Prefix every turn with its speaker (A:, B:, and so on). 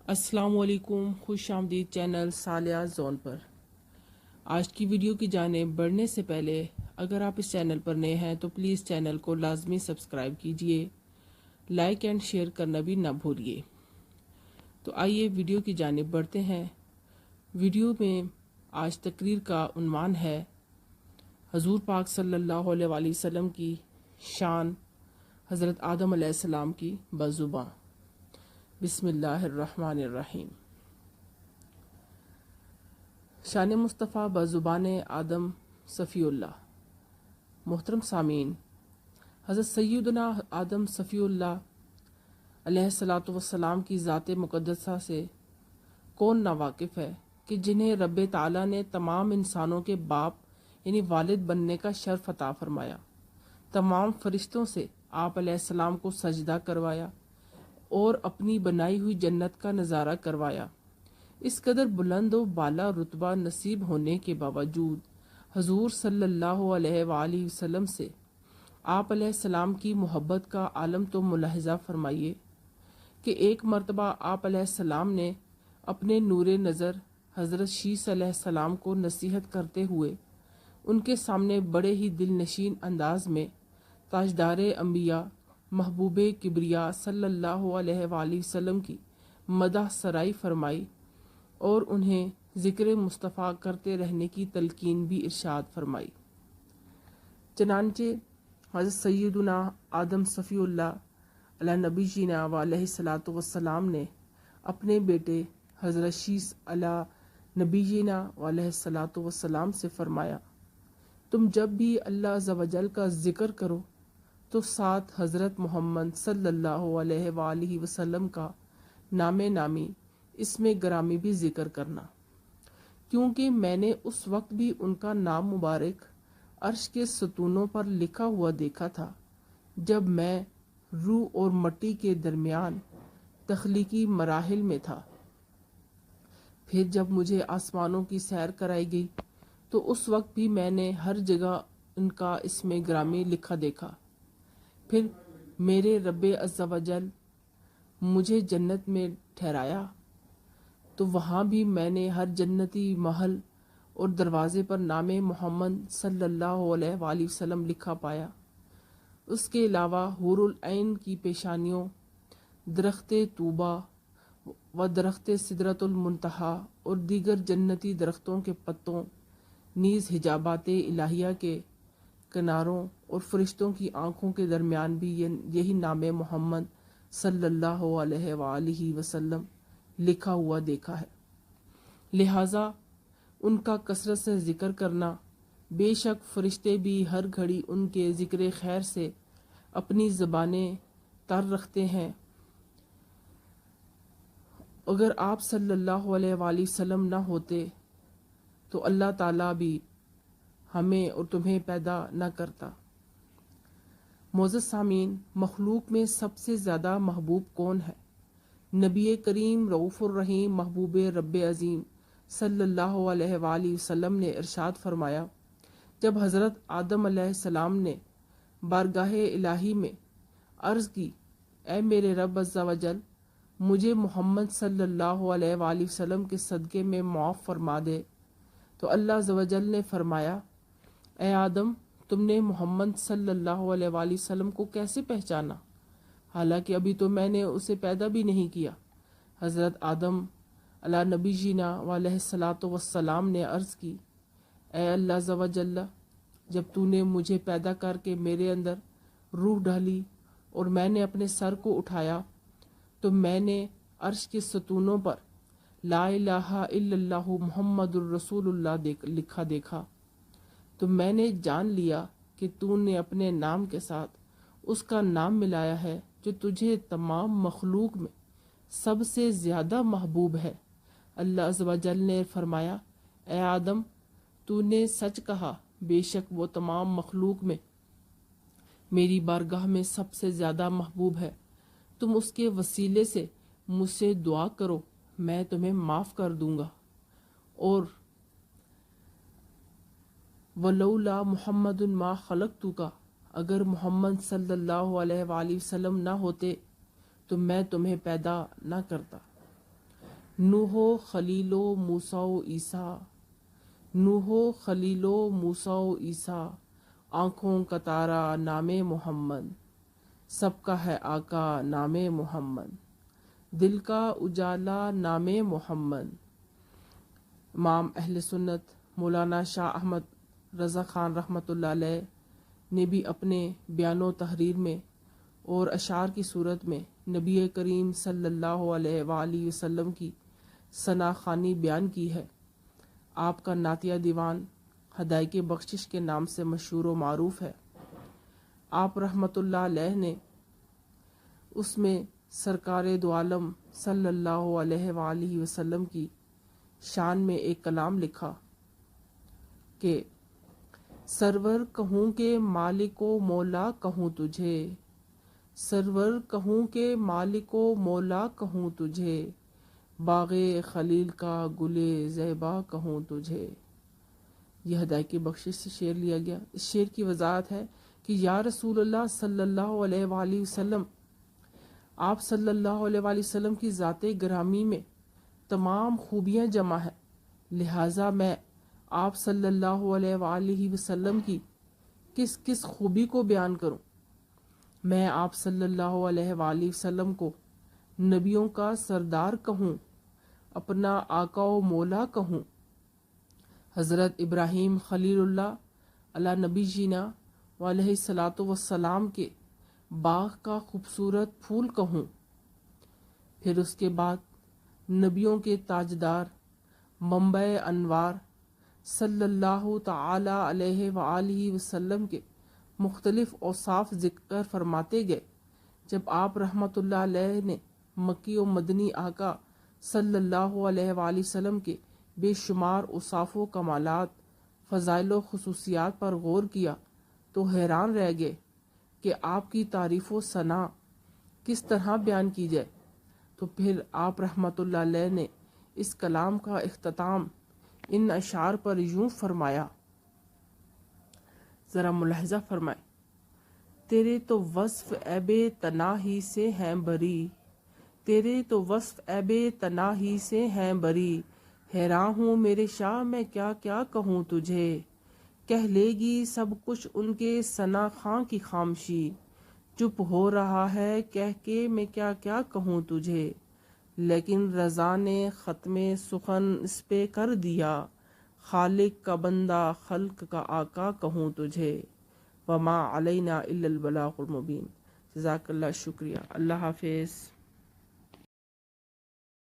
A: अस्सलाम वालेकुम, खुश आमदीद चैनल सालिया जोन पर। आज की वीडियो की जानेब बढ़ने से पहले अगर आप इस चैनल पर नए हैं तो प्लीज़ चैनल को लाजमी सब्सक्राइब कीजिए, लाइक एंड शेयर करना भी ना भूलिए। तो आइए वीडियो की जानेब बढ़ते हैं। वीडियो में आज तकरीर का उन्वान है हजूर पाक सल्लल्लाहु अलैहि वसल्लम की शान हज़रत आदम अलैहिस्सलाम की बज़ुबां। बिस्मिल्लाहिर्रहमानिर्रहीम। शान मुस्तफ़ा बज़ुबान आदम सफ़ीउल्लाह। मोहतरम सामीन, हज़रत सैयदना आदम सफ़ीउल्लाह अलैहिस्सलातु वस्सलाम की ज़ात मुक़द्दसा से कौन नावाकिफ़ है कि जिन्हें रब्बे ताला ने तमाम इंसानों के बाप यानी वालिद बनने का शर्फ अता फरमाया, तमाम फरिश्तों से आप अलैहिस्सलाम को सजदा करवाया और अपनी बनाई हुई जन्नत का नज़ारा करवाया। इस कदर बुलंद व बाला रुतबा नसीब होने के बावजूद हजूर सल्लल्लाहु अलैहि वसल्लम से आप अलैहिस्सलाम की मोहब्बत का आलम तो मुलाहिज़ा फरमाइए कि एक मरतबा आप अलैहिस्सलाम ने अपने नूरे नज़र हज़रत शीस अलैहिस्सलाम को नसीहत करते हुए उनके सामने बड़े ही दिल नशीन अंदाज में ताजदारे अंबिया महबूबे किबरिया सल्लल्लाहु अलैहि वसल्लम की मदह सराई फरमाई और उन्हें ज़िक्र मुस्तफ़ा करते रहने की तलकीन भी इरशाद फरमाई। चनांचे हज़रत सैयदना आदम सफ़ीउल्लाह अला नबीना व अलैहिस्सलातु वस्सलाम ने अपने बेटे हज़रत शीस अला नबीना व अलैहिस्सलातु वस्सलाम से फरमाया, तुम जब भी अल्लाह अज़्ज़ा वजल का ज़िक्र करो तो साथ हज़रत मोहम्मद सल्लल्लाहु अलैहि वसल्लम का नामे नामी इसमें ग्रामी भी ज़िक्र करना, क्योंकि मैंने उस वक्त भी उनका नाम मुबारक अर्श के सतूनों पर लिखा हुआ देखा था जब मैं रूह और मट्टी के दरमियान तख्लीकी मराहिल में था। फिर जब मुझे आसमानों की सैर कराई गई तो उस वक्त भी मैंने हर जगह उनका इसमें ग्रामी लिखा देखा। फिर मेरे रब्बे अज़्ज़ा वजल मुझे जन्नत में ठहराया तो वहाँ भी मैंने हर जन्नती महल और दरवाज़े पर नामे मोहम्मद सल्लल्लाहु अलैहि वसल्लम लिखा पाया। उसके अलावा हुरुल ऐन की पेशानियों, दरख्ते तूबा व दरख्ते सिदरतुल मुंतहा और दीगर जन्नती दरख्तों के पत्तों, नीज़ हिजाबाते इलाहिया के किनारों और फरिश्तों की आँखों के दरमियान भी यही नामे मोहम्मद सल्लल्लाहु अलैहि वसल्लम लिखा हुआ देखा है। लिहाजा उनका कसरत से ज़िक्र करना, बेशक फरिश्ते भी हर घड़ी उनके ज़िक्र खैर से अपनी ज़बानें तर रखते हैं। अगर आप सल्लल्लाहु अलैहि वसल्लम न होते तो अल्लाह ताला भी हमें और तुम्हें पैदा न करता। मोअज़्ज़ज़ सामीन, मखलूक में सबसे ज़्यादा महबूब कौन है? नबी करीम रऊफ़ुर रहीम महबूब रब्ब अज़ीम सल्लल्लाहु अलैहि वसल्लम ने इरशाद फरमाया, जब हज़रत आदम अलैहिस्सलाम ने बारगाह इलाही में अर्ज़ की, ए मेरे रब अज़्ज़ा वजल, मुझे मोहम्मद सल्लल्लाहु अलैहि वसल्लम के सदक़े में माफ़ फरमा दे, तो अल्लाह अज़्ज़ा वजल ने फरमाया, ए आदम, तुमने मोहम्मद सल्लल्लाहु अलैहि वसल्लम को कैसे पहचाना, हालांकि अभी तो मैंने उसे पैदा भी नहीं किया। हज़रत आदम अला नबीना व अलैहिस्सलातु वस्सलाम ने अर्ज़ की, ए अल्लाह अज़्ज़ा वजल्ला, जब तूने मुझे पैदा करके मेरे अंदर रूह डाली और मैंने अपने सर को उठाया तो मैंने अर्श के सतूनों पर ला इलाहा इल्लल्लाहु मुहम्मदुर रसूलुल्लाह लिखा देखा, तो मैंने जान लिया कि तूने अपने नाम के साथ उसका नाम मिलाया है जो तुझे तमाम मखलूक में सबसे ज़्यादा महबूब है। अल्लाह अज़्ज़ा वजल ने फरमाया, ए आदम, तूने सच कहा, बेशक वो तमाम मखलूक में मेरी बारगाह में सबसे ज़्यादा महबूब है। तुम उसके वसीले से मुझसे दुआ करो, मैं तुम्हें माफ़ कर दूंगा। और वलौला मुहम्मदुन मा खलक़तुका, अगर मोहम्मद सल्लल्लाहु अलैहि वसल्लम ना होते तो मैं तुम्हें पैदा ना करता। نوح و خلیل و موسیٰ و عیسیٰ، نوح و خلیل و موسیٰ و عیسیٰ، آنکھوں کا تارا نام محمد، سب کا ہے آقا نام محمد، دل کا اجالا نام محمد۔ امام اہل سنت مولانا شاہ احمد رضا خان رحمۃ اللہ علیہ نے بھی اپنے بیان و تحریر میں اور اشعار کی صورت میں نبی کریم صلی اللہ علیہ وآلہ وسلم کی ثنا خوانی بیان کی ہے۔ آپ کا نعتیہ دیوان ہدایق بخشش کے نام سے مشہور و معروف ہے۔ آپ رحمۃ اللہ علیہ نے اس میں سرکار دو عالم صلی اللہ علیہ وآلہ وسلم کی شان میں ایک کلام لکھا کہ سرور کہوں کہ مالک و مولا کہوں تجھے، سرور کہوں کہ مالک و مولا کہوں تجھے، باغ خلیل کا گلے زیبا کہوں تجھے۔ یہ ہدایت بخشش سے شعر لیا گیا۔ اس شعر کی وضاحت ہے کہ یا رسول اللہ صلی اللہ علیہ وآلہ وسلم، آپ صلی اللہ علیہ وآلہ وسلم کی ذات گرامی میں تمام خوبیاں جمع ہیں، لہٰذا میں آپ صلی اللہ علیہ وآلہ وسلم کی کس کس خوبی کو بیان کروں؟ میں آپ صلی اللہ علیہ وآلہ وسلم کو نبیوں کا سردار کہوں، اپنا آقا و مولا کہوں، حضرت ابراہیم خلیل اللہ علی نبی جینا علیہ الصلاۃ والسلام کے باغ کا خوبصورت پھول کہوں، پھر اس کے بعد نبیوں کے تاجدار منبع انوار صلی اللہ تعالی علیہ وآلہ وسلم کے مختلف اوصاف ذکر فرماتے گئے۔ جب آپ رحمۃ اللہ علیہ نے مکی و مدنی آقا صلی اللہ علیہ وآلہ وسلم کے بے شمار اوصاف و کمالات، فضائل و خصوصیات پر غور کیا تو حیران رہ گئے کہ آپ کی تعریف و ثنا کس طرح بیان کی جائے۔ تو پھر آپ رحمۃ اللہ علیہ نے اس کلام کا اختتام ان اشعار پر یوں فرمایا، ذرا ملاحظہ فرمائیں۔ تیرے تو وصف عیب تناہی سے ہیں بری، تیرے تو وصف عیب تناہی سے ہیں بری، حیران ہوں میرے شاہ میں کیا کیا کہوں تجھے، کہہ لے گی سب کچھ ان کے ثنا خاں کی خامشی، چپ ہو رہا ہے کہہ کے میں کیا کیا کہوں تجھے، لیکن رضا نے ختم سخن اس پہ کر دیا، خالق کا بندہ خلق کا آقا کہوں تجھے، وما علینا الا البلاغ المبین۔ جزاک اللہ، شکریہ، اللہ حافظ۔